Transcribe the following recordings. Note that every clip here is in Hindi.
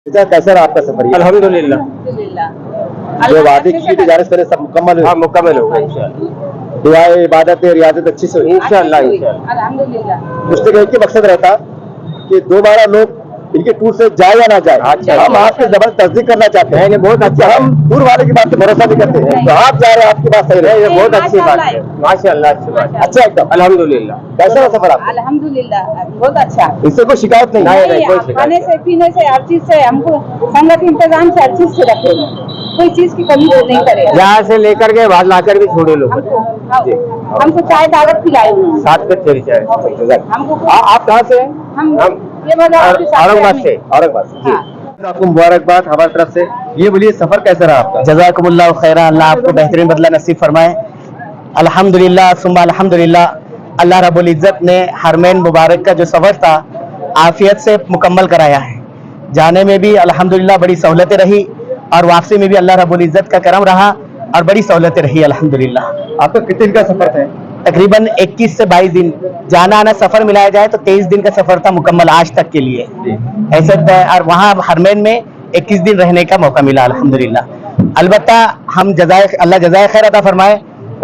कैसा रहा आपका सफर? अल्हम्दुलिल्लाह। जो वादे की गुजारिश करे सब मुकम्मल? हाँ, मुकम्मल होगा इंशाअल्लाह। दुआएं, इबादत, रियाजत अच्छी से हुई इंशाअल्लाह। मुझसे एक ही मकसद रहता कि दोबारा लोग इनके टूर से जाए या ना जाए। अच्छा, हम आपकी जबरदस्त तस्दीक करना चाहते हैं। बहुत अच्छा। हम टूर वाले की बात पे भरोसा नहीं करते हैं, तो आप जा रहे हैं, आपकी बात सही रहे। ये बहुत अच्छी बात है, माशाअल्लाह, अच्छी बात है। अच्छा, एकदम अल्हम्दुलिल्लाह। कैसा रहा सफर आपका? अल्हम्दुलिल्लाह, बहुत अच्छा। इससे कोई शिकायत नहीं? नहीं, खाने से, पीने से, हर चीज से हमको संगत इंतजाम से हर चीज से रखे, कोई चीज की कमी नहीं करे। यहाँ से लेकर के बाहर लाकर भी छोड़े लोग हमको चाय दावत पिलाए, साथ में तेरी चाय। हमको। आप कहाँ से? हम औरंगाबाद से। औरंगाबाद से। आपको मुबारकबाद हमारी तरफ से। ये बोलिए, सफर कैसा रहा आपका? जज़ाकुमुल्लाह खैरा, अल्लाह आपको बेहतरीन बदला नसीब फरमाए। अल्हम्दुलिल्लाह सुम्मा अल्हम्दुलिल्लाह, अल्लाह रब्बुल इज़्ज़त ने हरमैन मुबारक का जो सफ़र था आफियत से मुकम्मल कराया है। जाने में भी अल्हम्दुलिल्लाह बड़ी सहूलतें रही और वापसी में भी अल्लाह रब्बुल इज़्ज़त का करम रहा और बड़ी सहूलतें रही अल्हम्दुलिल्लाह। आपका कितने दिन का सफर था? तकरीबन 21 से 22 दिन, जाना आना सफ़र मिलाया जाए तो 23 दिन का सफ़र था मुकम्मल आज तक के लिए ऐसे। और वहाँ हरमैन में 21 दिन रहने का मौका मिला अल्हम्दुलिल्लाह। अलबत्ता हम अल्लाह जज़ाए खैर अता फरमाए,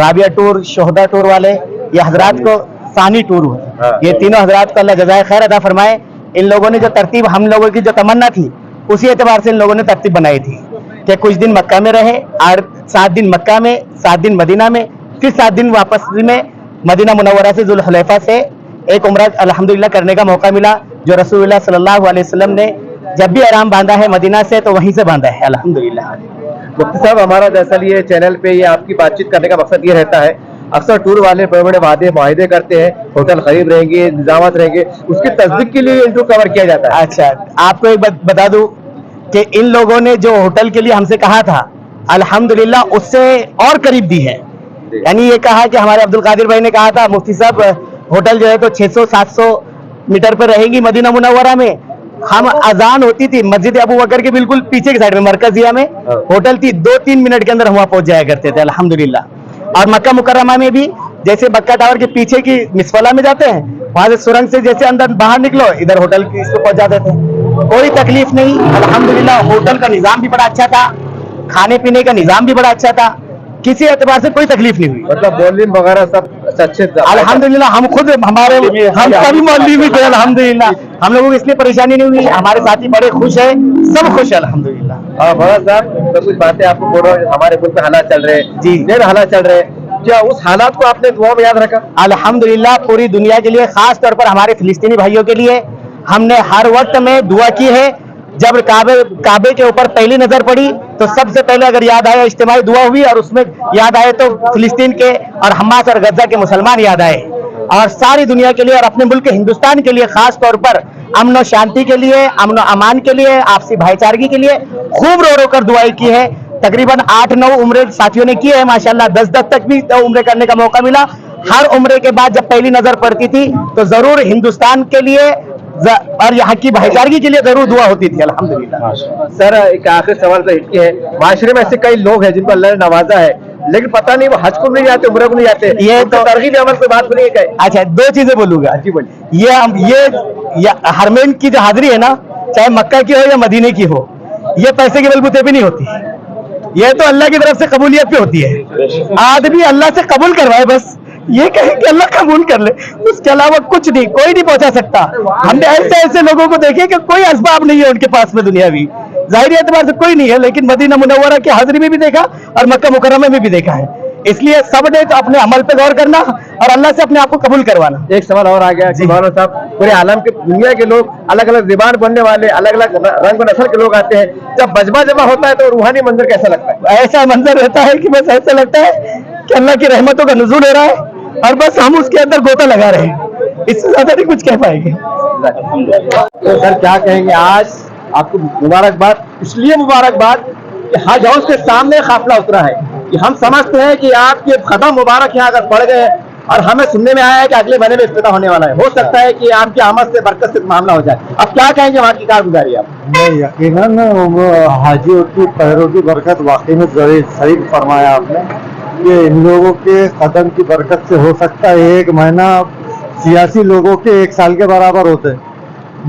राबिया टूर, शोहदा टूर वाले, ये हजरात को सानी टूर हुए, ये तीनों हजरात को अल्लाह जज़ाए खैर अता फरमाए। इन लोगों ने जो तरतीब, हम लोगों की जो तमन्ना थी, उसी एतबार से इन लोगों ने तरतीब बनाई थी कि कुछ दिन मक्का में रहे और 7 दिन मक्का में, 7 दिन मदीना में, फिर 7 दिन वापस में मदीना मुनव्वरा से जुल्हुलैफा से एक उम्रा अल्हम्दुलिल्लाह करने का मौका मिला, जो रसूलुल्लाह सल्लल्लाहु अलैहि वसल्लम ने जब भी आराम बांधा है मदीना से तो वहीं से बांधा है अल्हम्दुलिल्लाह। मुफ्ती साहब, हमारा दरअसल ये चैनल पे ये आपकी बातचीत करने का मकसद ये रहता है, अक्सर टूर वाले बड़े बड़े माहिदे करते हैं, होटल करीब रहेंगे, निजामत रहेंगे, उसकी तस्दीक के लिए इंटरव्यू कवर किया जाता है। अच्छा, आपको एक बात बता दूं कि इन लोगों ने जो होटल के लिए हमसे कहा था, अल्हम्दुलिल्लाह उससे और करीब दी है। यानी ये कहा कि हमारे अब्दुल कादिर भाई ने कहा था, मुफ्ती साहब होटल जो है तो 600-700 मीटर पर रहेंगी मदीना मुनव्वरा में। हम अजान होती थी मस्जिद अबू बकर के बिल्कुल पीछे की साइड में मरकजिया में होटल थी, 2-3 मिनट के अंदर हम वहाँ पहुंच जाया करते थे अल्हम्दुलिल्लाह। और मक्का मुकर्रमा में भी जैसे बक्का टावर के पीछे की मिसफला में जाते हैं, वहां से सुरंग से जैसे अंदर बाहर निकलो, इधर होटल की इस पे पहुंच जाते थे, कोई तकलीफ नहीं अल्हम्दुलिल्लाह। होटल का निजाम भी बड़ा अच्छा था, खाने पीने का निजाम भी बड़ा अच्छा था, किसी एतबार से कोई तकलीफ नहीं हुई। मतलब बोलिन वगैरह सब अच्छे अल्हम्दुलिल्लाह हम खुद हम सभी मौलवी थे अल्हम्दुलिल्लाह, हम लोगों को इसलिए परेशानी नहीं हुई, हमारे साथी बड़े खुश है, सब खुश है अल्हम्दुलिल्लाह। भगत साहब, तो कुछ बातें आपको बोल रहा हूँ, हमारे मुल्क में हालात चल रहे हैं, जी हालात चल रहे हैं, क्या उस हालात को आपने दुआ में याद रखा? अल्हम्दुलिल्लाह पूरी दुनिया के लिए, खास तौर पर हमारे फिलिस्तीनी भाइयों के लिए हमने हर वक्त में दुआ की है। जब काबे के ऊपर पहली नजर पड़ी तो सबसे पहले अगर याद आया इज्तिमाई दुआ हुई, और उसमें याद आए तो फिलिस्तीन के और हमास और गजा के मुसलमान याद आए, और सारी दुनिया के लिए और अपने मुल्क हिंदुस्तान के लिए खास तौर पर अमन और शांति के लिए, अमन और अमान के लिए, आपसी भाईचारगी के लिए खूब रो रो कर दुआई की है। तकरीबन 8-9 उम्रे साथियों ने की है माशाल्लाह, 10-10 तक भी उम्रे करने का मौका मिला। हर उम्रे के बाद जब पहली नजर पड़ती थी तो जरूर हिंदुस्तान के लिए और यहाँ की भाईचारगी के लिए जरूर दुआ होती थी अल्हम्दुलिल्लाह। सर, एक आखिरी सवाल तो हिट है, माशरे में ऐसे कई लोग हैं जिनको अल्लाह ने नवाजा है, लेकिन पता नहीं वो हज को नहीं जाते, उम्र को नहीं जाते, ये तो तरगीब अमल पे बात बनी है। अच्छा, 2 चीजें बोलूंगा। जी बोलिए। ये हरमैन की जो हाजिरी है ना, चाहे मक्का की हो या मदीने की हो, ये पैसे के बलबूते पे नहीं होती, ये तो अल्लाह की तरफ से कबूलियत पे होती है। आदमी अल्लाह से कबूल करवाए, बस ये कहे कि अल्लाह कबूल कर ले, उसके अलावा कुछ नहीं, कोई नहीं पहुंचा सकता। हमने ऐसे लोगों को देखे कि कोई असबाब नहीं है उनके पास में दुनियावी, जाहिरी एतबार से कोई नहीं है, लेकिन मदीना मुनव्वरा की हाजिरी में भी देखा और मक्का मुकर्रमा में भी देखा है। इसलिए सब ने तो अपने अमल पे गौर करना और अल्लाह से अपने आप को कबूल करवाना। एक सवाल और आ गया जी मौलाना साहब, पूरे आलम के दुनिया के लोग, अलग अलग ज़बान बोलने वाले, अलग अलग रंग व नस्ल के लोग आते हैं, जब मजमा जमा होता है तो रूहानी मंजर कैसा लगता है? ऐसा मंजर रहता है कि बस ऐसा लगता है कि अल्लाह की रहमतों का नुज़ूल हो रहा है और बस हम उसके अंदर गोता लगा रहे हैं, इससे ज्यादा नहीं कुछ कह पाएंगे। तो सर क्या कहेंगे, आज आपको मुबारकबाद, इसलिए मुबारकबाद कि हज हाउस के सामने काफिला उतरा है, कि हम समझते हैं कि आपके कदम मुबारक यहाँ अगर पड़ गए, और हमें सुनने में आया है कि अगले महीने में इफ्तिताह होने वाला है, हो सकता है कि आपकी आमद से बरकत से मामला हो जाए। अब क्या कहेंगे वहाँ की कारगुजारी आप? नहीं, यकीनन हाजियों की पैरों की बरकत वाकई में सही फरमाया आपने, कि इन लोगों के कदम की बरकत से हो सकता है 1 महीना सियासी लोगों के 1 साल के बराबर होते,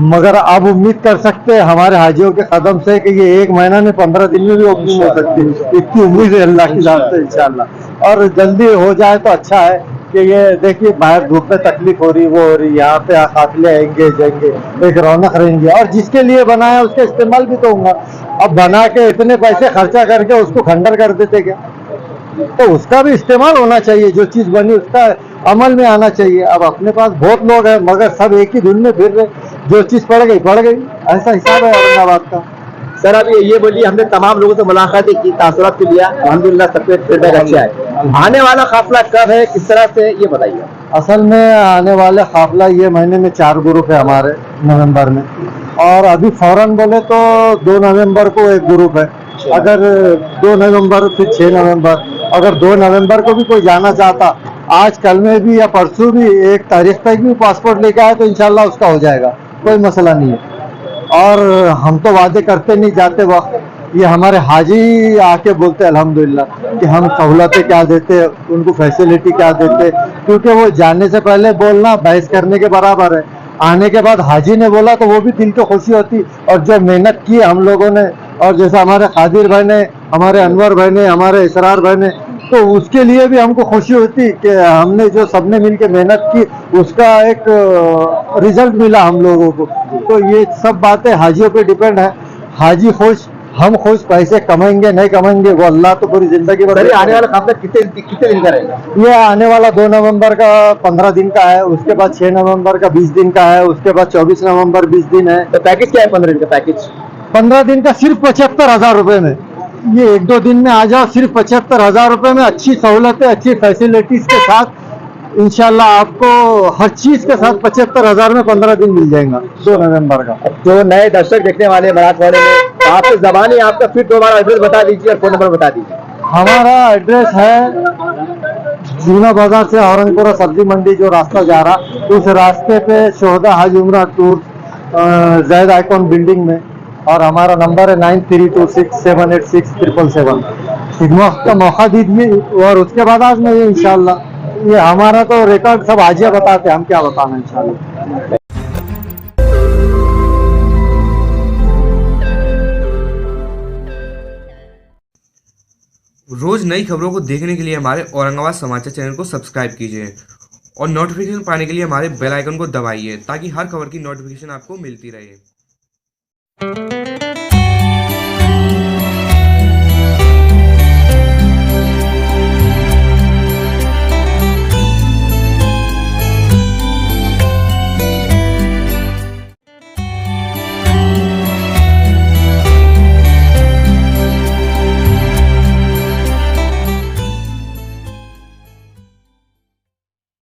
मगर अब उम्मीद कर सकते हैं हमारे हाजियों के कदम से कि ये 1 महीना में 15 दिन में भी ओपनिंग हो सकती है। इतनी उम्मीद है अल्लाह की जान से इंशाल्लाह, और जल्दी हो जाए तो अच्छा है। कि ये देखिए बाहर धूप में तकलीफ हो रही, वो हो रही, यहाँ पे काफिले आएंगे जाएंगे, एक रौनक रहेंगे, और जिसके लिए बनाया उसका इस्तेमाल भी तो होगा। अब बना के इतने पैसे खर्चा करके उसको खंडर कर देते क्या, तो उसका भी इस्तेमाल होना चाहिए, जो चीज बनी उसका अमल में आना चाहिए। अब अपने पास बहुत लोग हैं मगर सब एक ही धुन में फिर रहे, जो चीज पड़ गई, ऐसा हिसाब है औरंगाबाद का। सर अब ये बोलिए, हमने तमाम लोगों से मुलाकात की, तासुरात भी लिया, अल्हम्दुलिल्लाह सबके फीडबैक अच्छा है। आने वाला काफिला कब है, किस तरह से, ये बताइए। असल में आने वाले काफिला ये महीने में 4 ग्रुप है हमारे नवंबर में, और अभी फौरन बोले तो 2 नवंबर को एक ग्रुप है, अगर 2 नवंबर फिर 6 नवंबर, अगर 2 नवंबर को भी कोई जाना चाहता, आज कल में भी या परसों भी 1 तारीख तक भी पासपोर्ट लेके आए तो इंशाल्लाह उसका हो जाएगा, कोई मसला नहीं है। और हम तो वादे करते नहीं जाते वक्त, ये हमारे हाजी आके बोलते अल्हम्दुलिल्लाह कि हम सहूलतें क्या देते, उनको फैसिलिटी क्या देते, क्योंकि वो जाने से पहले बोलना बहस करने के बराबर है। आने के बाद हाजी ने बोला तो वो भी दिल को खुशी होती, और जो मेहनत की हम लोगों ने, और जैसे हमारे कादिर भाई ने, हमारे अनवर भाई ने, हमारे इसरार भाई ने, तो उसके लिए भी हमको खुशी होती कि हमने जो सबने मिलके मेहनत की उसका एक रिजल्ट मिला हम लोगों को। तो ये सब बातें हाजियों पे डिपेंड है, हाजी खुश, हम खुश, पैसे कमाएंगे नहीं कमाएंगे वो अल्लाह तो पूरी जिंदगी भर। आने वाला काफिला कितने दिन का रहेगा? ये आने वाला 2 नवंबर का 15 दिन का है, उसके बाद 6 नवंबर का 20 दिन का है, उसके बाद 24 नवंबर 20 दिन है। तो पैकेज क्या है 15 दिन का पैकेज? 15 दिन का सिर्फ 75,000 रुपए में ये 1-2 दिन में आ जाओ, सिर्फ 75,000 रुपए में अच्छी सहूलतें, अच्छी फैसिलिटीज के साथ इंशाल्लाह आपको हर चीज के साथ 75,000 में 15 दिन मिल जाएगा 2 नवंबर का। जो नए दर्शक देखने वाले हैं मराठवाड़े में, आपकी जबानी आपका फिर दोबारा एड्रेस बता दीजिए और फोन नंबर बता दीजिए। हमारा एड्रेस है जूना बाजार से औरंगपुरा सब्जी मंडी जो रास्ता जा रहा, उस रास्ते पे शोहदा हज उम्रा टूर जैद आइकॉन बिल्डिंग में, और हमारा नंबर है 9326786777। एक वक्त का मौका दीजिए और उसके बाद आज में ये इंशाल्लाह, ये हमारा तो रिकॉर्ड सब हाजिया बताते, हम क्या बताना इंशाल्लाह। रोज नई खबरों को देखने के लिए हमारे औरंगाबाद समाचार चैनल को सब्सक्राइब कीजिए और नोटिफिकेशन पाने के लिए हमारे बेल आइकन को दबाइए ताकि हर खबर की नोटिफिकेशन आपको मिलती रहे।